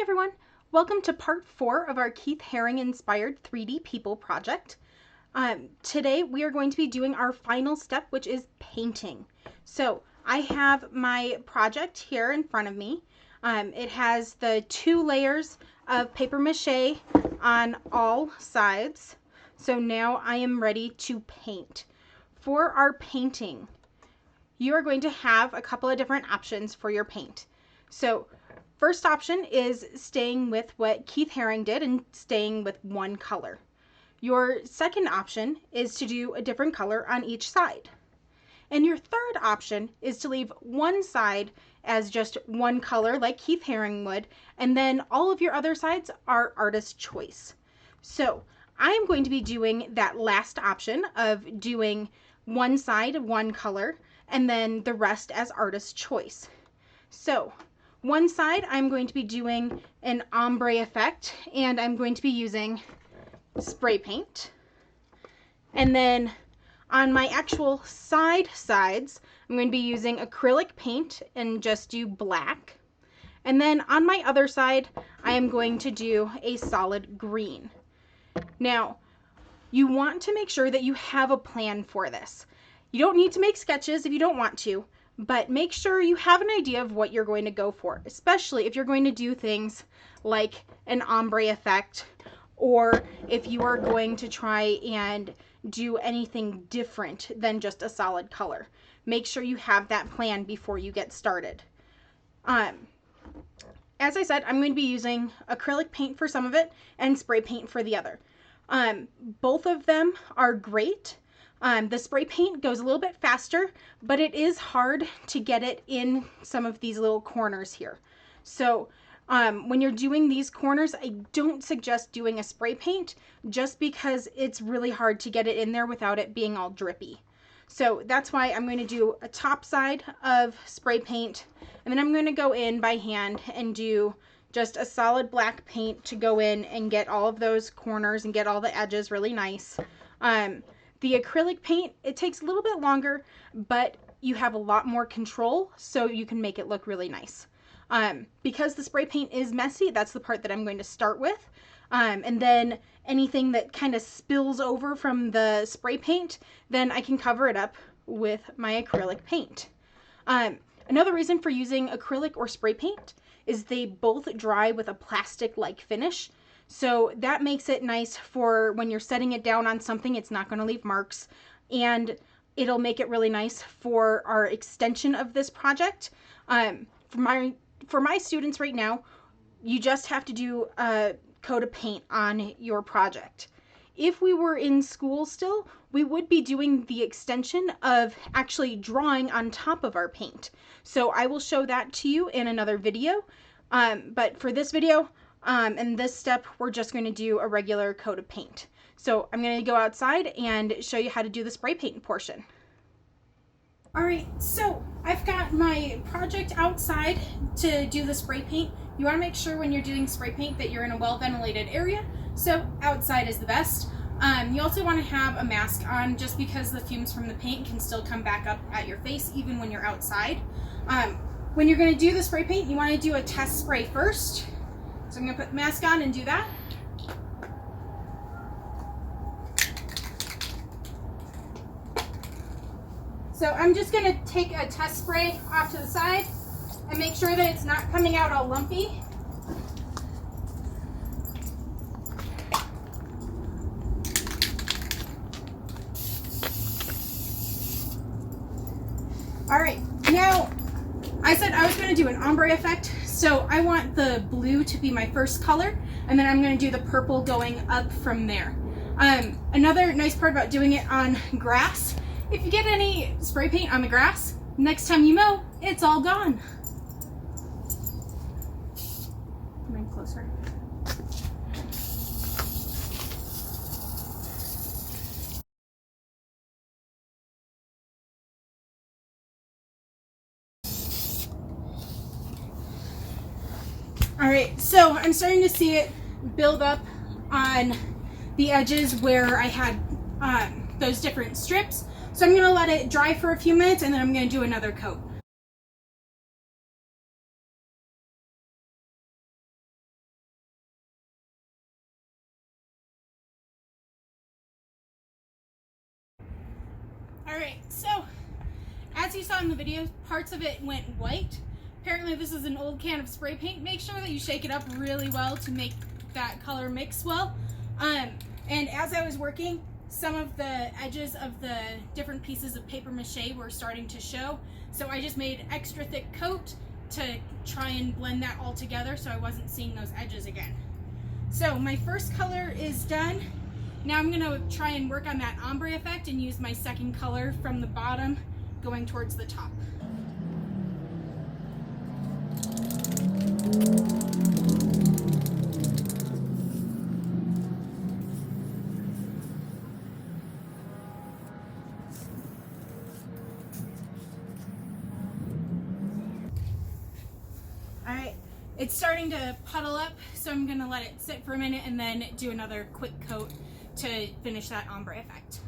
everyone, welcome to part 4 of our Keith Haring inspired 3D people project. Today we are going to be doing our final step, which is painting. So I have my project here in front of me. It has the 2 layers of paper mache on all sides. So now I am ready to paint. For our painting, you are going to have a couple of different options for your paint. So first option is staying with what Keith Haring did and staying with one color. Your second option is to do a different color on each side. And your third option is to leave one side as just one color like Keith Haring would, and then all of your other sides are artist choice. So I am going to be doing that last option of doing one side, one color, and then the rest as artist choice. So one side I'm going to be doing an ombre effect, and I'm going to be using spray paint. And then on my actual sides, I'm going to be using acrylic paint and just do black. And then on my other side, I am going to do a solid green. Now, you want to make sure that you have a plan for this. You don't need to make sketches if you don't want to, but make sure you have an idea of what you're going to go for, especially if you're going to do things like an ombre effect, or if you are going to try and do anything different than just a solid color. Make sure you have that plan before you get started. As I said, I'm going to be using acrylic paint for some of it and spray paint for the other. Both of them are great. The spray paint goes a little bit faster, but it is hard to get it in some of these little corners here. So when you're doing these corners, I don't suggest doing a spray paint just because it's really hard to get it in there without it being all drippy. So that's why I'm going to do a top side of spray paint, and then I'm going to go in by hand and do just a solid black paint to go in and get all of those corners and get all the edges really nice. The acrylic paint, it takes a little bit longer, but you have a lot more control, so you can make it look really nice. Because the spray paint is messy, that's the part that I'm going to start with. And then anything that kind of spills over from the spray paint, then I can cover it up with my acrylic paint. Another reason for using acrylic or spray paint is they both dry with a plastic-like finish. So that makes it nice for when you're setting it down on something, it's not going to leave marks, and it'll make it really nice for our extension of this project. For my students right now, you just have to do a coat of paint on your project. If we were in school still, we would be doing the extension of actually drawing on top of our paint. So I will show that to you in another video. But for this video, and this step, we're just going to do a regular coat of paint. So I'm going to go outside and show you how to do the spray paint portion. Alright, so I've got my project outside to do the spray paint. You want to make sure when you're doing spray paint that you're in a well-ventilated area, so outside is the best. You also want to have a mask on just because the fumes from the paint can still come back up at your face even when you're outside. When you're going to do the spray paint, you want to do a test spray first. So I'm going to put the mask on and do that. So I'm just going to take a test spray off to the side and make sure that it's not coming out all lumpy. Alright, now I said I was going to do an ombre effect, so I want the blue to be my first color, and then I'm going to do the purple going up from there. Another nice part about doing it on grass, if you get any spray paint on the grass, next time you mow, it's all gone. Come in closer. Alright, so I'm starting to see it build up on the edges where I had those different strips. So I'm going to let it dry for a few minutes, and then I'm going to do another coat. as you saw in the video, parts of it went white. Apparently this is an old can of spray paint. Make sure that you shake it up really well to make that color mix well. And as I was working, some of the edges of the different pieces of paper mache were starting to show. So I just made extra thick coat to try and blend that all together so I wasn't seeing those edges again. So my first color is done. Now I'm gonna try and work on that ombre effect and use my second color from the bottom going towards the top. All right, it's starting to puddle up, so I'm gonna let it sit for a minute and then do another quick coat to finish that ombre effect.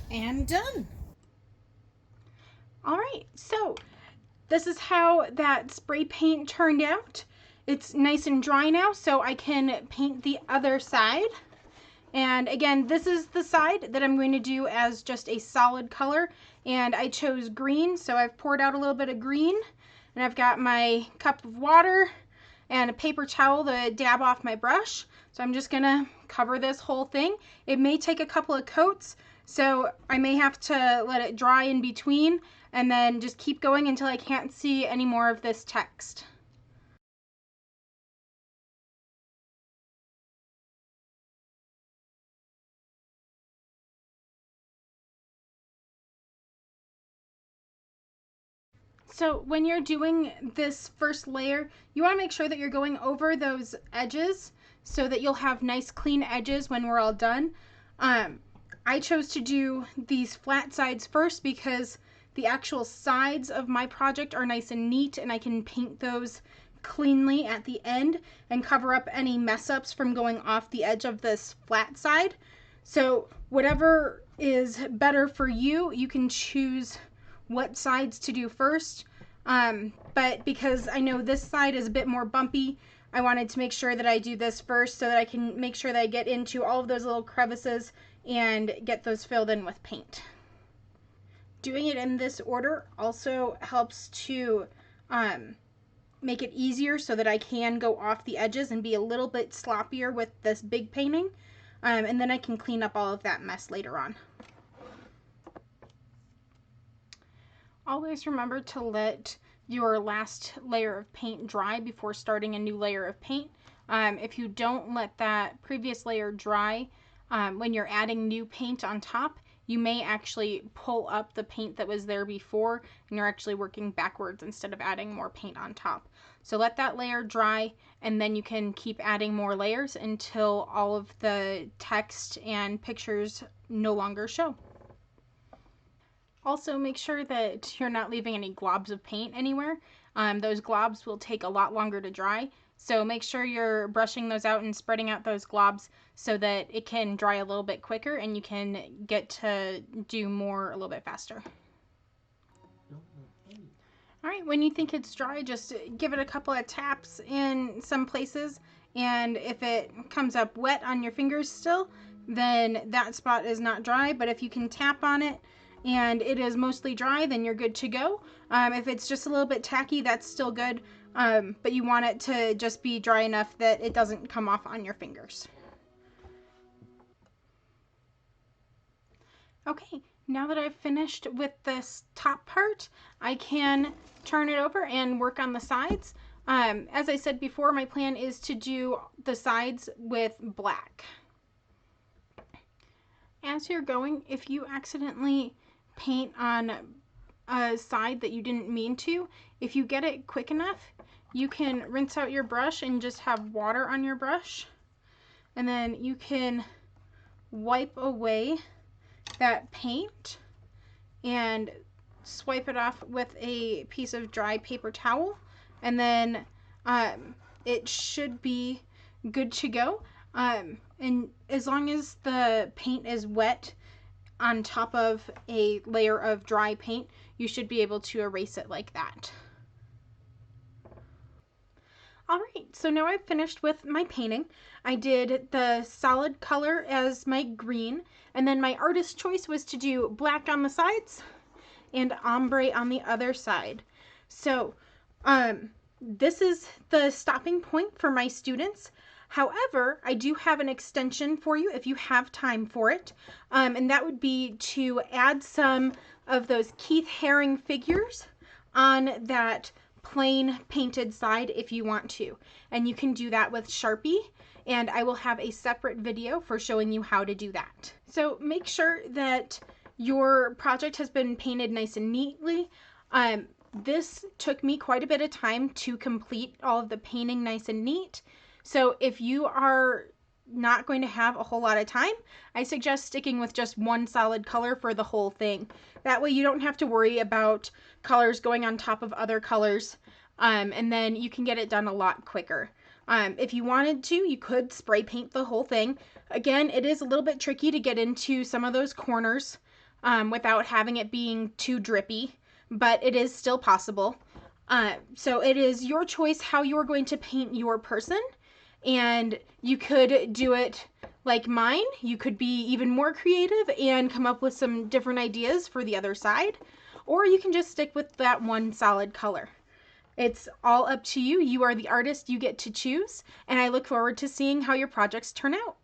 And done. All right, so this is how that spray paint turned out. It's nice and dry now, so I can paint the other side. And again, this is the side that I'm going to do as just a solid color, and I chose green, so I've poured out a little bit of green, and I've got my cup of water and a paper towel to dab off my brush. So I'm just gonna cover this whole thing. It may take a couple of coats, so I may have to let it dry in between and then just keep going until I can't see any more of this text. So when you're doing this first layer, you want to make sure that you're going over those edges so that you'll have nice clean edges when we're all done. I chose to do these flat sides first because the actual sides of my project are nice and neat, and I can paint those cleanly at the end and cover up any mess ups from going off the edge of this flat side. So whatever is better for you, you can choose what sides to do first. But because I know this side is a bit more bumpy, I wanted to make sure that I do this first so that I can make sure that I get into all of those little crevices and get those filled in with paint. Doing it in this order also helps to make it easier so that I can go off the edges and be a little bit sloppier with this big painting. And then I can clean up all of that mess later on. Always remember to let your last layer of paint dry before starting a new layer of paint. If you don't let that previous layer dry, when you're adding new paint on top, you may actually pull up the paint that was there before, and you're actually working backwards instead of adding more paint on top. So let that layer dry, and then you can keep adding more layers until all of the text and pictures no longer show. Also, make sure that you're not leaving any globs of paint anywhere. Those globs will take a lot longer to dry, so make sure you're brushing those out and spreading out those globs so that it can dry a little bit quicker and you can get to do more a little bit faster. All right, when you think it's dry, just give it a couple of taps in some places, and if it comes up wet on your fingers still, then that spot is not dry. But if you can tap on it and it is mostly dry, then you're good to go. If it's just a little bit tacky, that's still good, but you want it to just be dry enough that it doesn't come off on your fingers. Okay, now that I've finished with this top part, I can turn it over and work on the sides. As I said before, my plan is to do the sides with black. As you're going, if you accidentally paint on a side that you didn't mean to, if you get it quick enough, you can rinse out your brush and just have water on your brush, and then you can wipe away that paint and swipe it off with a piece of dry paper towel, and then it should be good to go. And as long as the paint is wet on top of a layer of dry paint, you should be able to erase it like that. All right, so now I've finished with my painting. I did the solid color as my green, and then my artist choice was to do black on the sides and ombre on the other side. So this is the stopping point for my students. However, I do have an extension for you if you have time for it, and that would be to add some of those Keith Haring figures on that plain painted side if you want to. And you can do that with Sharpie, and I will have a separate video for showing you how to do that. So make sure that your project has been painted nice and neatly. This took me quite a bit of time to complete all of the painting nice and neat. So if you are not going to have a whole lot of time, I suggest sticking with just one solid color for the whole thing. That way you don't have to worry about colors going on top of other colors, and then you can get it done a lot quicker. If you wanted to, you could spray paint the whole thing. Again, it is a little bit tricky to get into some of those corners without having it being too drippy, but it is still possible. So it is your choice how you're going to paint your person, and you could do it like mine. You could be even more creative and come up with some different ideas for the other side, or you can just stick with that one solid color. It's all up to you. You are the artist, you get to choose, and I look forward to seeing how your projects turn out.